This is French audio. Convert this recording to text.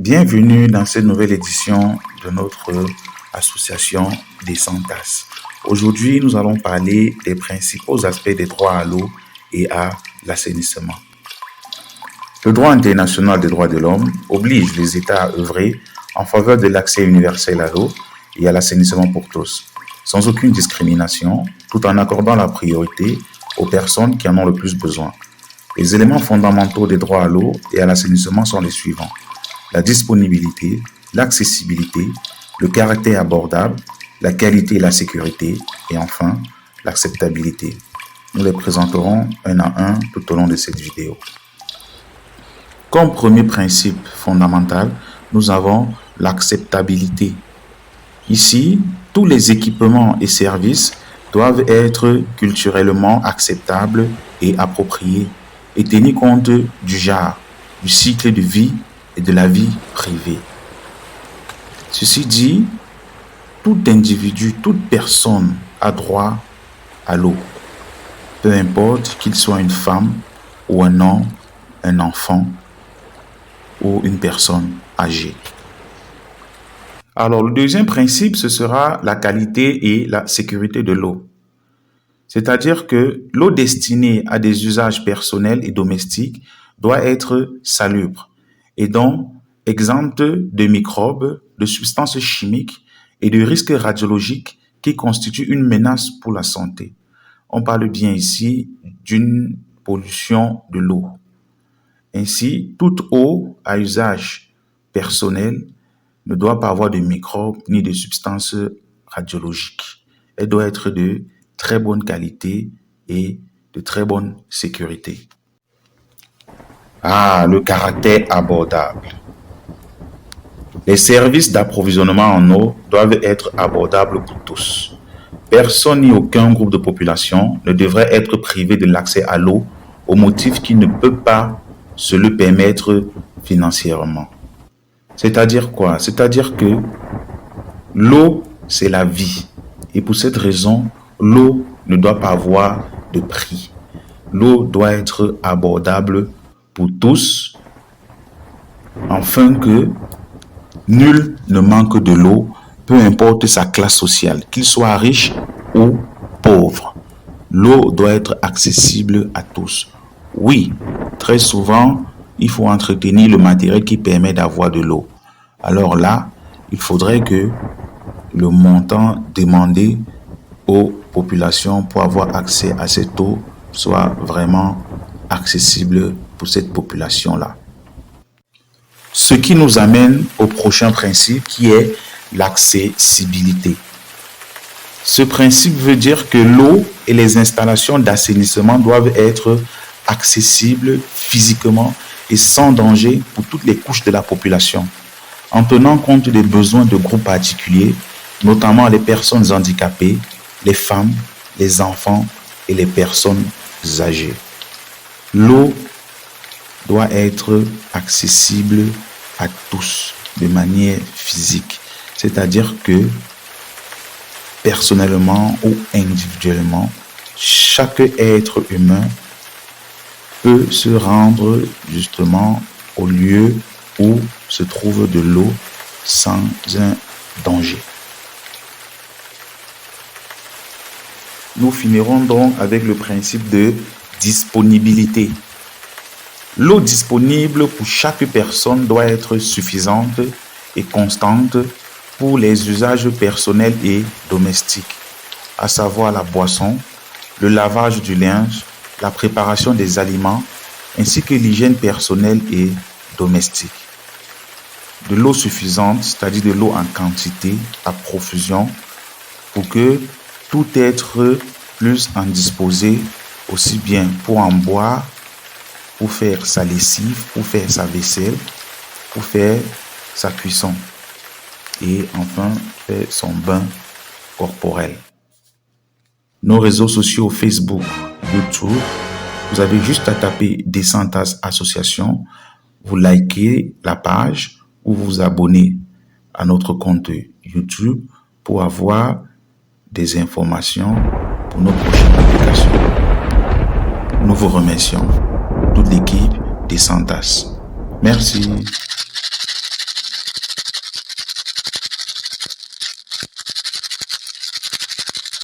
Bienvenue dans cette nouvelle édition de notre association des Santas. Aujourd'hui, nous allons parler des principaux aspects des droits à l'eau et à l'assainissement. Le droit international des droits de l'homme oblige les États à œuvrer en faveur de l'accès universel à l'eau et à l'assainissement pour tous, sans aucune discrimination, tout en accordant la priorité aux personnes qui en ont le plus besoin. Les éléments fondamentaux des droits à l'eau et à l'assainissement sont les suivants: la disponibilité, l'accessibilité, le caractère abordable, la qualité et la sécurité, et enfin, l'acceptabilité. Nous les présenterons un à un tout au long de cette vidéo. Comme premier principe fondamental, nous avons l'acceptabilité. Ici, tous les équipements et services doivent être culturellement acceptables et appropriés et tenir compte du genre, du cycle de vie et de la vie privée. Ceci dit, tout individu, toute personne a droit à l'eau, peu importe qu'il soit une femme ou un homme, un enfant ou une personne âgée. Alors, le deuxième principe, ce sera la qualité et la sécurité de l'eau. C'est-à-dire que l'eau destinée à des usages personnels et domestiques doit être salubre et donc exempte de microbes, de substances chimiques et de risques radiologiques qui constituent une menace pour la santé. On parle bien ici d'une pollution de l'eau. Ainsi, toute eau à usage personnel ne doit pas avoir de microbes ni de substances radiologiques. Elle doit être de très bonne qualité et de très bonne sécurité. Le caractère abordable. Les services d'approvisionnement en eau doivent être abordables pour tous. Personne ni aucun groupe de population ne devrait être privé de l'accès à l'eau au motif qu'il ne peut pas se le permettre financièrement. C'est-à-dire quoi? C'est-à-dire que l'eau, c'est la vie. Et pour cette raison, l'eau ne doit pas avoir de prix. L'eau doit être abordable pour tous, afin que nul ne manque de l'eau, peu importe sa classe sociale, qu'il soit riche ou pauvre. L'eau doit être accessible à tous. Oui, très souvent, il faut entretenir le matériel qui permet d'avoir de l'eau. Alors là, il faudrait que le montant demandé aux populations pour avoir accès à cette eau soit vraiment accessible pour cette population-là. Ce qui nous amène au prochain principe qui est l'accessibilité. Ce principe veut dire que l'eau et les installations d'assainissement doivent être accessibles physiquement et sans danger pour toutes les couches de la population, en tenant compte des besoins de groupes particuliers, notamment les personnes handicapées, les femmes, les enfants et les personnes âgées. L'eau doit être accessible à tous de manière physique, c'est-à-dire que personnellement ou individuellement, chaque être humain peut se rendre justement au lieu où se trouve de l'eau sans un danger. Nous finirons donc avec le principe de disponibilité. L'eau disponible pour chaque personne doit être suffisante et constante pour les usages personnels et domestiques, à savoir la boisson, le lavage du linge, la préparation des aliments, ainsi que l'hygiène personnelle et domestique. De l'eau suffisante, c'est-à-dire de l'eau en quantité, à profusion, pour que tout être puisse en disposer, aussi bien pour en boire, pour faire sa lessive, pour faire sa vaisselle, pour faire sa cuisson et enfin faire son bain corporel. Nos réseaux sociaux Facebook, YouTube, vous avez juste à taper des Santas Association, vous likez la page ou vous abonnez à notre compte YouTube pour avoir des informations pour nos prochaines publications. Nous vous remercions, toute l'équipe des Santas. Merci.